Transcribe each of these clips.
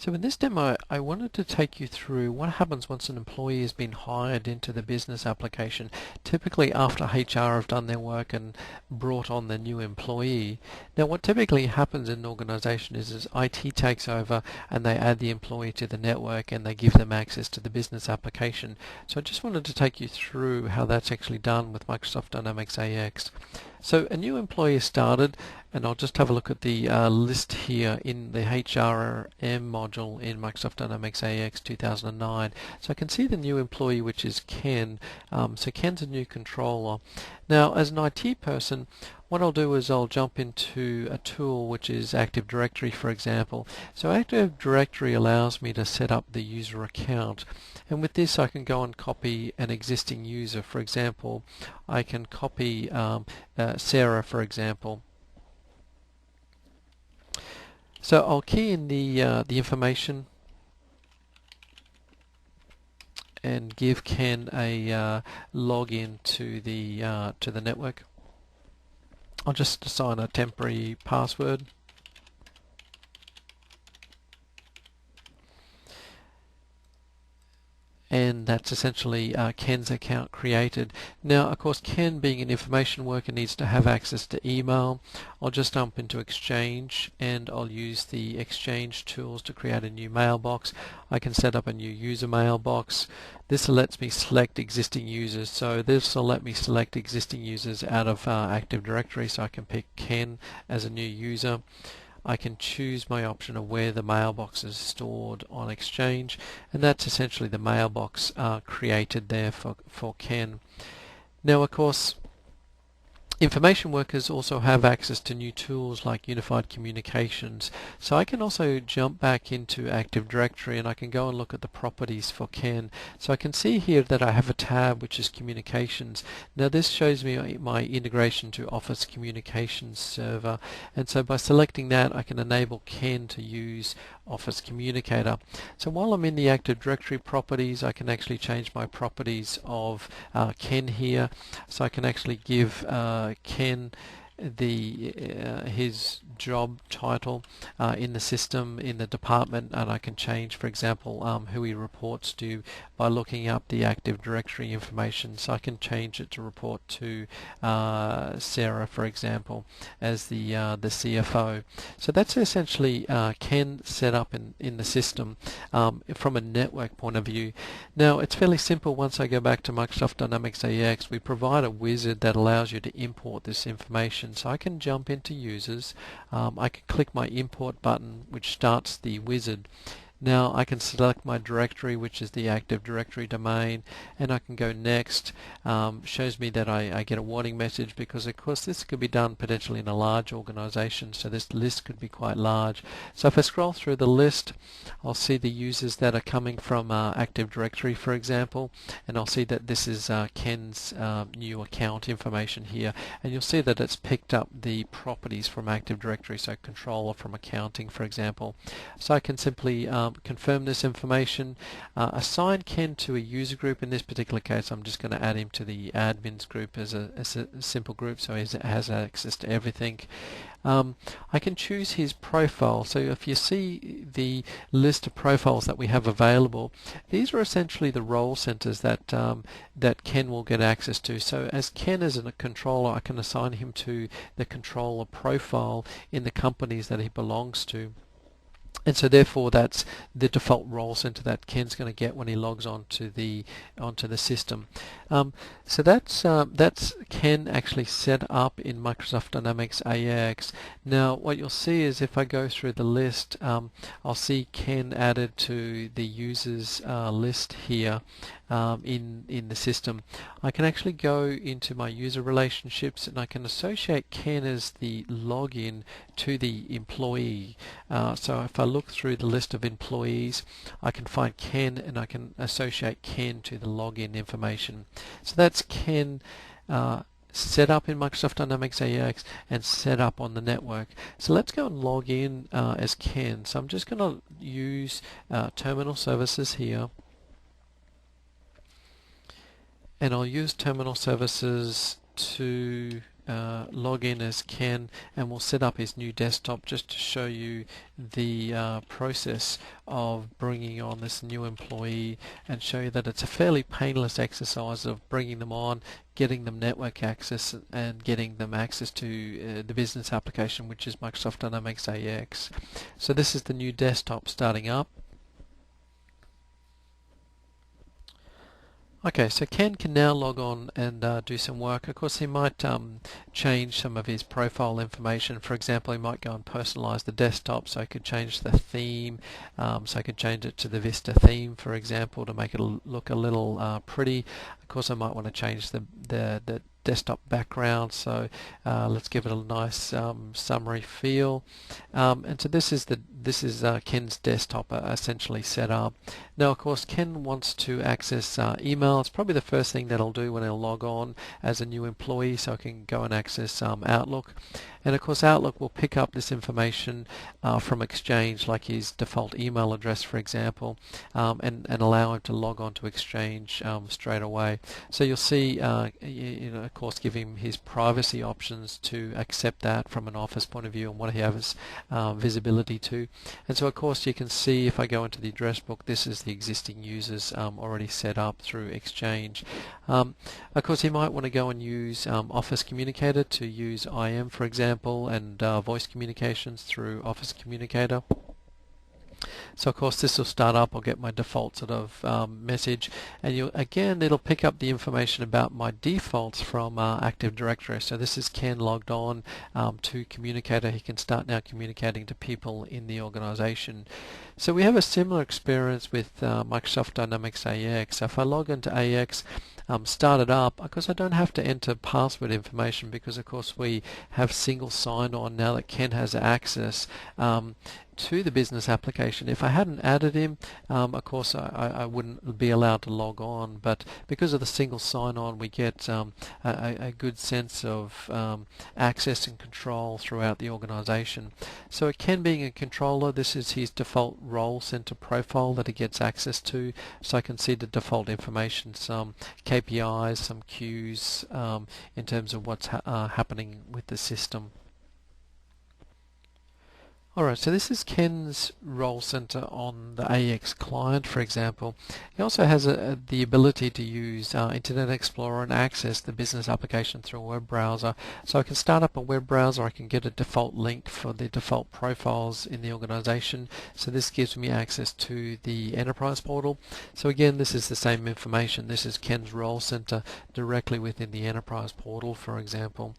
So in this demo, I wanted to take you through what happens once an employee has been hired into the business application, typically after HR have done their work and brought on the new employee. Now what typically happens in an organization is IT takes over and they add the employee to the network and they give them access to the business application. So I just wanted to take you through how that's actually done with Microsoft Dynamics AX. So a new employee is started, and I'll just have a look at the list here in the HRM module in Microsoft Dynamics AX 2009. So I can see the new employee, which is Ken. So Ken's a new controller. Now, as an IT person, what I'll do is I'll jump into a tool which is Active Directory, for example. So Active Directory allows me to set up the user account, and with this I can go and copy an existing user. For example, I can copy Sarah, for example. So I'll key in the information and give Ken a login to the network. I'll just assign a temporary password. And that's essentially Ken's account created. Now, of course, Ken, being an information worker, needs to have access to email. I'll just jump into Exchange and I'll use the Exchange tools to create a new mailbox. I can set up a new user mailbox. This lets me select existing users. So this will let me select existing users out of Active Directory, so I can pick Ken as a new user. I can choose my option of where the mailbox is stored on Exchange, and that's essentially the mailbox created there for Ken. Now, of course, information workers also have access to new tools like unified communications. So I can also jump back into Active Directory and I can go and look at the properties for Ken. So I can see here that I have a tab which is Communications. Now this shows me my integration to Office Communications Server, and so by selecting that I can enable Ken to use Office Communicator. So while I'm in the Active Directory properties, I can actually change my properties of Ken here. So I can actually give Ken his job title in the system, in the department, and I can change, for example, who he reports to by looking up the Active Directory information. So I can change it to report to Sarah, for example, as the CFO. So that's essentially Ken set up in the system from a network point of view. Now it's fairly simple. Once I go back to Microsoft Dynamics AX, we provide a wizard that allows you to import this information. So I can jump into users, I can click my import button which starts the wizard. Now I can select my directory, which is the Active Directory domain, and I can go next. Shows me that I get a warning message because of course this could be done potentially in a large organization, so this list could be quite large. So if I scroll through the list, I'll see the users that are coming from Active Directory, for example, and I'll see that this is Ken's new account information here, and you'll see that it's picked up the properties from Active Directory, so controller from accounting, for example. So I can simply confirm this information, assign Ken to a user group. In this particular case I'm just going to add him to the admins group as a simple group, so he has access to everything. I can choose his profile. So if you see the list of profiles that we have available, these are essentially the role centers that that Ken will get access to. So as Ken is a controller, I can assign him to the controller profile in the companies that he belongs to. And so therefore that's the default role center that Ken's going to get when he logs on to the system. So that's Ken actually set up in Microsoft Dynamics AX. Now what you'll see is if I go through the list, I'll see Ken added to the users list here in the system. I can actually go into my user relationships and I can associate Ken as the login to the employee. So if I look through the list of employees, I can find Ken and I can associate Ken to the login information. So that's Ken set up in Microsoft Dynamics AX and set up on the network. So let's go and log in as Ken. So I'm just going to use terminal services here, and I'll use terminal services to log in as Ken, and we'll set up his new desktop just to show you the process of bringing on this new employee and show you that it's a fairly painless exercise of bringing them on, getting them network access and getting them access to the business application, which is Microsoft Dynamics AX. So this is the new desktop starting up. Okay, so Ken can now log on and do some work. Of course, he might change some of his profile information. For example, he might go and personalize the desktop, so I could change the theme. So I could change it to the Vista theme, for example, to make it look a little pretty. Of course, I might want to change the desktop background, so let's give it a nice summary feel. And so this is Ken's desktop essentially set up. Now, of course, Ken wants to access email. It's probably the first thing that I'll do when he'll log on as a new employee, so I can go and access Outlook. And of course, Outlook will pick up this information from Exchange, like his default email address, for example, and allow him to log on to Exchange straight away. So you'll see, of course, give him his privacy options to accept that from an Office point of view and what he has visibility to. And so, of course, you can see if I go into the address book, this is the existing users already set up through Exchange. Of course, he might want to go and use Office Communicator to use IM, for example, and voice communications through Office Communicator. So of course this will start up. I'll get my default sort of message, and again it'll pick up the information about my defaults from Active Directory. So this is Ken logged on to Communicator. He can start now communicating to people in the organization. So we have a similar experience with Microsoft Dynamics AX. So if I log into AX, start it up, because I don't have to enter password information, because of course we have single sign-on now that Ken has access to the business application. If I hadn't added him, of course I wouldn't be allowed to log on, but because of the single sign-on we get a good sense of access and control throughout the organization. So Ken being a controller, this is his default role center profile that he gets access to, so I can see the default information, some KPIs, some cues in terms of what's happening with the system. Alright, so this is Ken's role center on the AX client, for example. He also has the ability to use Internet Explorer and access the business application through a web browser. So I can start up a web browser, I can get a default link for the default profiles in the organization. So this gives me access to the enterprise portal. So again, this is the same information. This is Ken's role center directly within the enterprise portal, for example.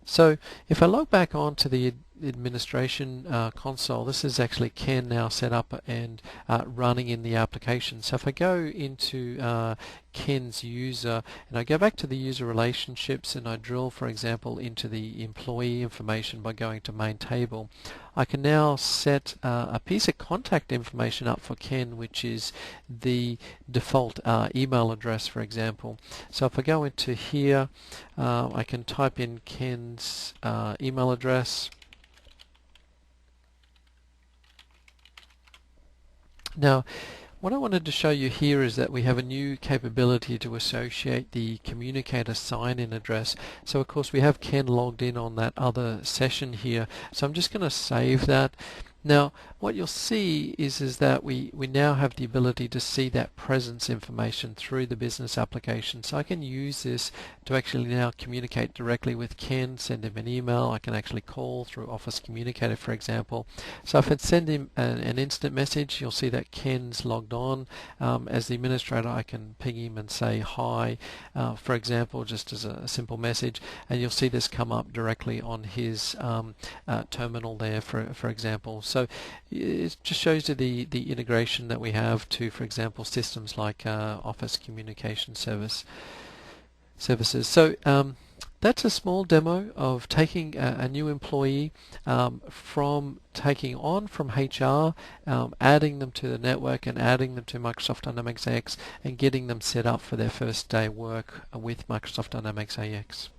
So if I log back onto the administration console, this is actually Ken now set up and running in the application. So if I go into Ken's user and I go back to the user relationships and I drill, for example, into the employee information by going to main table, I can now set a piece of contact information up for Ken, which is the default email address, for example. So if I go into here, I can type in Ken's email address. Now, what I wanted to show you here is that we have a new capability to associate the communicator sign-in address. So of course we have Ken logged in on that other session here. So I'm just going to save that. Now what you'll see is that we now have the ability to see that presence information through the business application. So I can use this to actually now communicate directly with Ken, send him an email. I can actually call through Office Communicator, for example. So if I send him an instant message, you'll see that Ken's logged on. As the administrator, I can ping him and say hi, for example, just as a simple message, and you'll see this come up directly on his terminal there, for example. So it just shows you the integration that we have to, for example, systems like Office Communication Services. So that's a small demo of taking a new employee from taking on from HR, adding them to the network and adding them to Microsoft Dynamics AX and getting them set up for their first day work with Microsoft Dynamics AX.